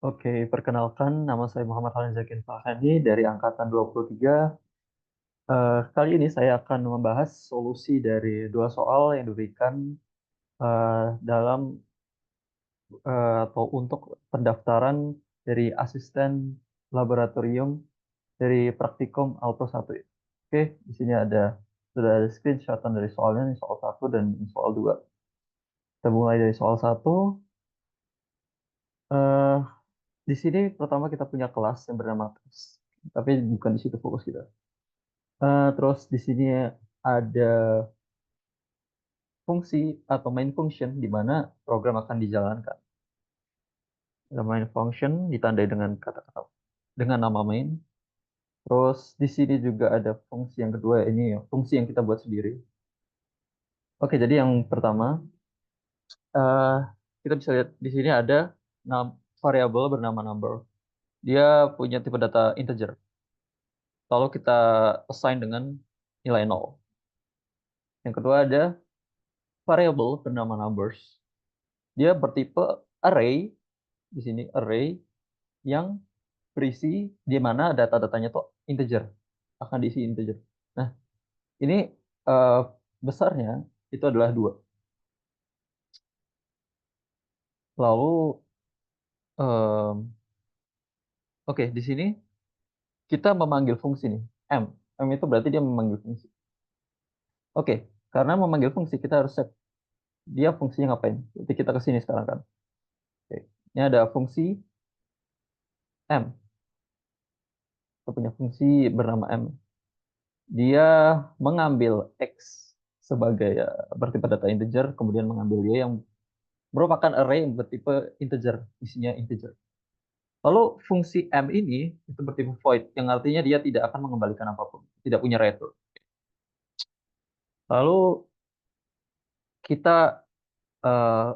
Oke, perkenalkan nama saya Muhammad Halil Zakin Fahani dari angkatan 23. Kali ini saya akan membahas solusi dari dua soal yang diberikan dalam atau untuk pendaftaran dari asisten laboratorium dari Praktikum Alto 1. Oke, di sini sudah ada screenshotan dari soalnya, ini soal satu dan ini soal 2. Kita mulai dari soal satu. Eh, di sini pertama kita punya kelas yang bernama tes, tapi bukan di situ fokus kita. Terus di sini ada fungsi atau main function di mana program akan dijalankan. Ada main function ditandai dengan kata-kata dengan nama main. Terus di sini juga ada fungsi yang kedua, ini fungsi yang kita buat sendiri. Oke, jadi yang pertama eh, kita bisa lihat di sini ada variabel bernama number. Dia punya tipe data integer. Lalu kita assign dengan nilai 0. Yang kedua ada variabel bernama numbers. Dia bertipe array, di sini array yang berisi di mana data-datanya tuh integer, akan diisi integer. Nah, ini eh, besarnya itu adalah 2. Lalu em, oke, di sini kita memanggil fungsi nih, m. M itu berarti dia memanggil fungsi. Oke, karena memanggil fungsi kita harus set dia fungsinya ngapain. Jadi kita ke sini sekarang kan. Oke. Ini ada fungsi m. Kita punya fungsi bernama m. Dia mengambil x sebagai bertipe data integer, kemudian mengambil y yang merupakan array yang bertipe integer, isinya integer. Lalu fungsi m ini itu bertipe void, yang artinya dia tidak akan mengembalikan apapun, tidak punya return. Lalu kita eh,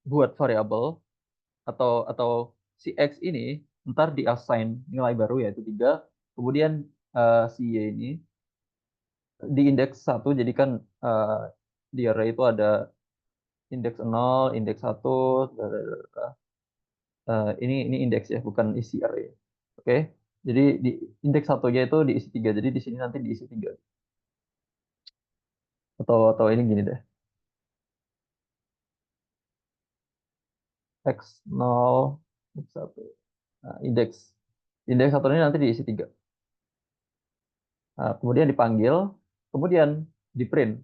buat variabel atau si x ini ntar di-assign nilai baru yaitu 3, kemudian si y ini di indeks 1, jadi kan eh, di array itu ada indeks 0, indeks 1, ini indeks ya, bukan isi array. Oke. Jadi di indeks satunya itu diisi 3. Jadi di sini nanti diisi 3. Atau ini gini deh. X 0, X 1. Nah, indeks satu ini nanti diisi 3. Nah, kemudian dipanggil, kemudian di print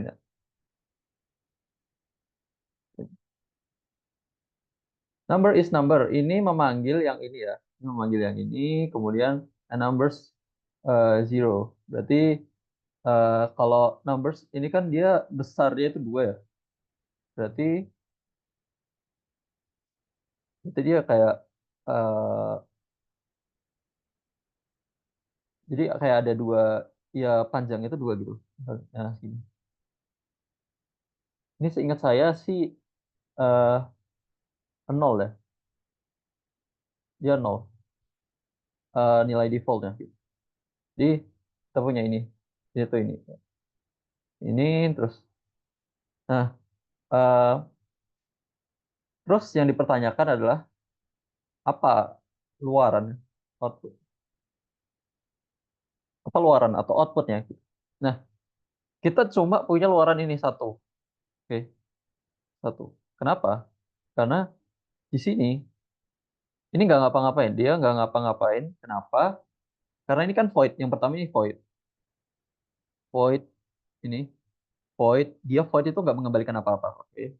ya. Number is number. Ini memanggil yang ini ya. Ini memanggil yang ini, kemudian numbers zero. Berarti kalau numbers ini kan dia besarnya itu 2 ya. Berarti itu dia kayak eh, jadi kayak ada 2, ya panjang itu 2 gitu. Nah, sini. Ini seingat saya sih eh 0 ya. Dia 0 nilai defaultnya. Jadi kita punya ini. Itu ini. Ini terus. Nah, eh, terus yang dipertanyakan adalah apa luaran output, apa luaran atau outputnya. Nah, kita cuma punya luaran ini satu. Oke, satu. Kenapa? Karena di sini ini nggak ngapa-ngapain. Dia nggak ngapa-ngapain. Kenapa? Karena ini kan void. Yang pertama ini void. Void ini void. Dia void itu nggak mengembalikan apa-apa. Oke.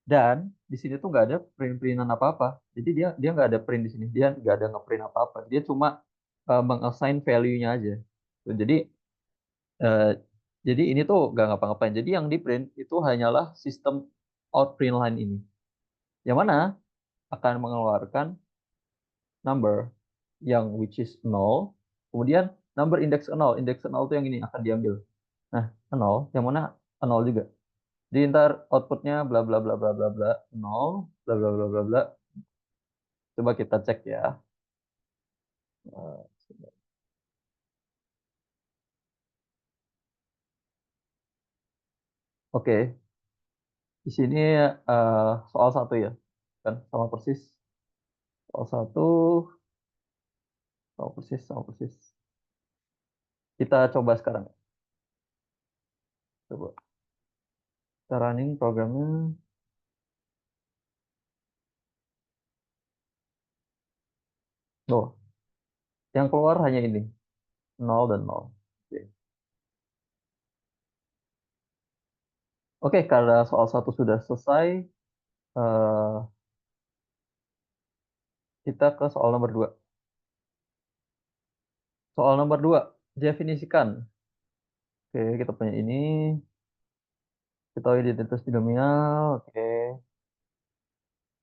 Dan di sini tuh nggak ada print-printan apa-apa. Jadi dia dia nggak ada print di sini. Dia nggak ada ngeprint apa-apa. Dia cuma mengassign value-nya aja. Tuh, eh, jadi ini tuh nggak ngapa-ngapain. Jadi yang di print itu hanyalah sistem out print line ini. Yang mana akan mengeluarkan number yang which is 0. Kemudian number index 0. Index 0 itu yang ini akan diambil. Nah, 0 yang mana 0 juga. Jadi ntar outputnya bla bla bla bla bla bla 0 bla bla bla bla bla. Coba kita cek ya. Eh, Oke, di sini soal satu ya, kan sama persis. Soal satu, sama persis. Kita coba sekarang. Coba. Kita running programnya. Oh, yang keluar hanya ini. Nol dan nol. Oke, Oke, karena soal satu sudah selesai, eh, kita ke soal nomor 2. Soal nomor 2, definisikan. Oke, kita punya ini. Kita tahu identitas binomial. Oke.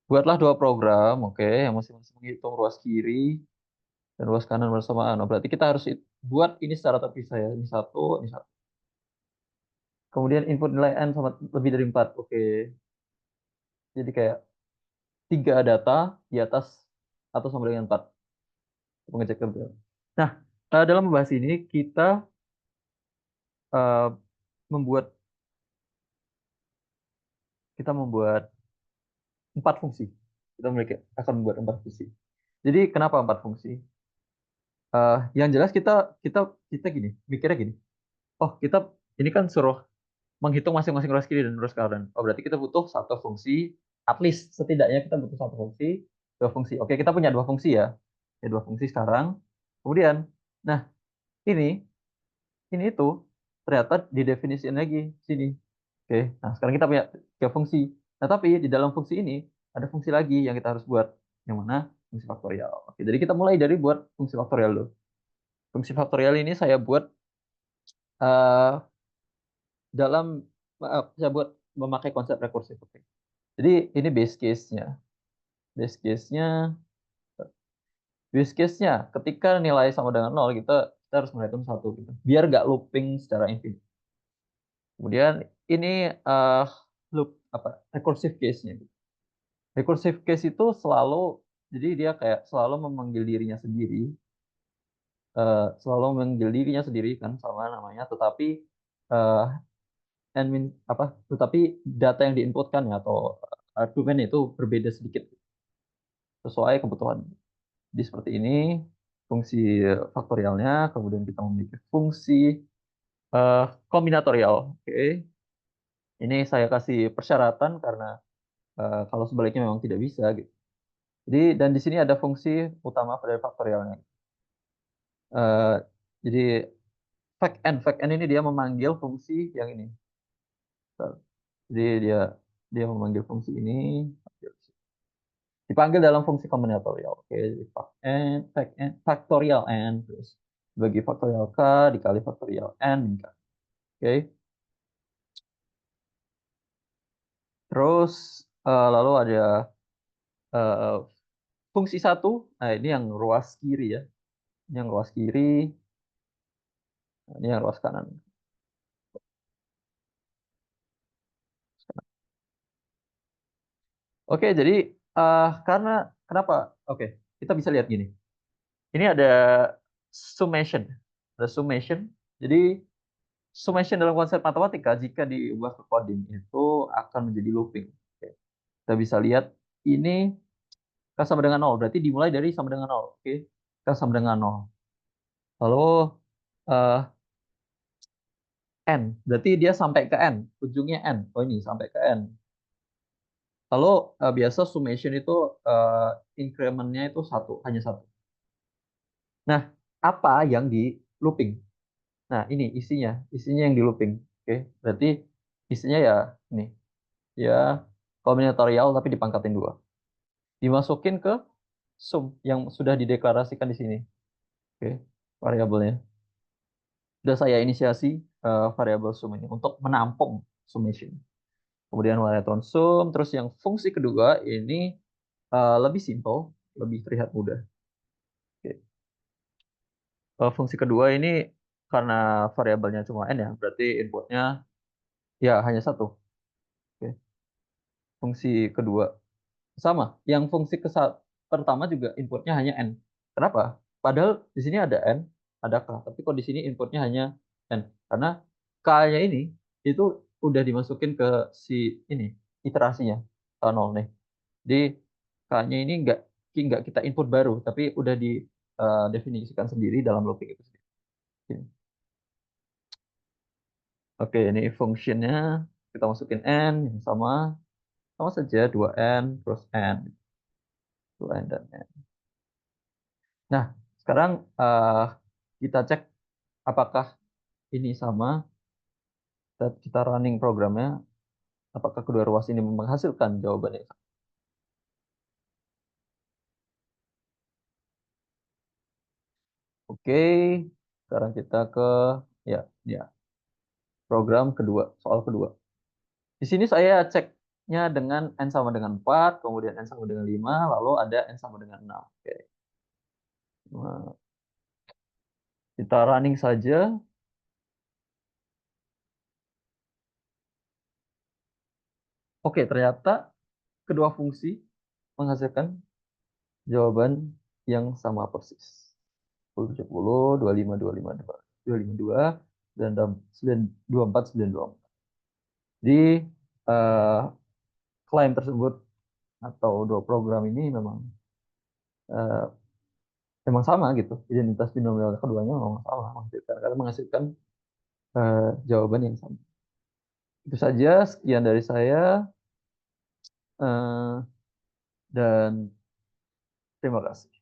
Buatlah dua program, oke, yang masing-masing menghitung ruas kiri dan ruas kanan bersamaan. Oh, berarti kita harus buat ini secara terpisah ya. Ini satu, ini satu. Kemudian input nilai n sama lebih dari 4. Oke. Jadi kayak 3 data di atas atau sama dengan 4. Pengecek kerja. Nah, dalam membahas ini kita eh, membuat kita membuat 4 fungsi. Kita memiliki akan membuat 4 fungsi. Jadi kenapa 4 fungsi? Yang jelas kita kita kita gini, mikirnya gini. Oh, kita ini kan suruh menghitung masing-masing ruas kiri dan ruas kanan. Oh, berarti kita butuh satu fungsi, at least setidaknya kita butuh satu fungsi, dua fungsi. Oke, kita punya dua fungsi ya. Ya, dua fungsi sekarang. Kemudian, nah, ini itu ternyata didefinisikan lagi sini. Oke, nah sekarang kita punya tiga fungsi. Nah, tapi di dalam fungsi ini ada fungsi lagi yang kita harus buat. Yang mana? Fungsi faktorial. Oke, jadi kita mulai dari buat fungsi faktorial dulu. Fungsi faktorial ini saya buat eh, dalam saya buat memakai konsep rekursif. Oke. Jadi ini base case-nya. Base case-nya, base case-nya ketika nilai sama dengan nol kita harus menghitung satu gitu. Biar nggak looping secara infinite. Kemudian ini eh, loop apa? Recursive case-nya. Recursive case itu selalu jadi dia kayak selalu memanggil dirinya sendiri, selalu memanggil dirinya sendiri kan sama namanya, tetapi eh admin apa? Tetapi data yang diinputkan ya atau argumen itu berbeda sedikit sesuai kebutuhan. Jadi seperti ini fungsi faktorialnya, kemudian kita memiliki fungsi eh, kombinatorial. Oke, ini saya kasih persyaratan karena kalau sebaliknya memang tidak bisa gitu. Jadi dan di sini ada fungsi utama dari faktorialnya. Eh, jadi fact n ini dia memanggil fungsi yang ini. Jadi dia dia memanggil fungsi ini dipanggil dalam fungsi kombinatorial. Oke, jadi factorial n terus bagi faktorial k dikali faktorial n min k. Oke. Terus lalu ada eh, fungsi satu. Nah, ini yang ruas kiri ya. Ini yang ruas kiri, ini yang ruas kanan. Oke, jadi karena kenapa? Oke, kita bisa lihat gini. Ini ada summation. Ada summation. Jadi summation dalam konsep matematika jika diubah ke coding itu akan menjadi looping. Oke. Kita bisa lihat ini k sama dengan nol. Berarti dimulai dari sama dengan nol. Oke. K sama dengan nol. Lalu eh, n. Berarti dia sampai ke n. Ujungnya n. Oh ini sampai ke n. Lalu biasa summation itu eh, incrementnya itu satu, hanya satu. Nah, apa yang di looping? Nah, ini isinya yang di looping. Oke, berarti isinya ya ini, ya kombinatorial tapi dipangkatin dua. Dimasukin ke sum yang sudah dideklarasikan di sini. Oke, variabelnya. Sudah saya inisiasi variabel sum ini untuk menampung summation. Kemudian Waterton sum, terus yang fungsi kedua ini lebih simple, lebih terlihat mudah. Oke. Fungsi kedua ini karena variabelnya cuma n ya, berarti inputnya ya hanya satu. Oke. Fungsi kedua sama, yang fungsi pertama juga inputnya hanya n. Kenapa? Padahal di sini ada n, ada k, tapi kok di sini inputnya hanya n. Karena k-nya ini itu udah dimasukin ke si ini iterasinya k 0 nih. Jadi k-nya ini nggak kita input baru, tapi udah didefinisikan sendiri dalam looping itu sendiri. Oke, ini fungsinya kita masukin n yang sama saja 2n terus n, 2n dan n. Nah, sekarang eh, kita cek apakah ini sama, kita running programnya, apakah kedua ruas ini menghasilkan jawaban yang sama. Oke, sekarang kita ke ya, ya program kedua, soal kedua. Di sini saya ceknya dengan n sama dengan 4, kemudian n sama dengan 5, lalu ada n sama dengan 6. Oke. Nah, kita running saja. Oke, ternyata kedua fungsi menghasilkan jawaban yang sama persis. 10, 70, 25, 25, 252, dan 24, 924. Di eh, klaim tersebut atau dua program ini eh, memang sama gitu. Identitas binomial keduanya memang sama menghasilkan, karena menghasilkan jawaban yang sama. Itu saja, sekian dari saya, dan terima kasih.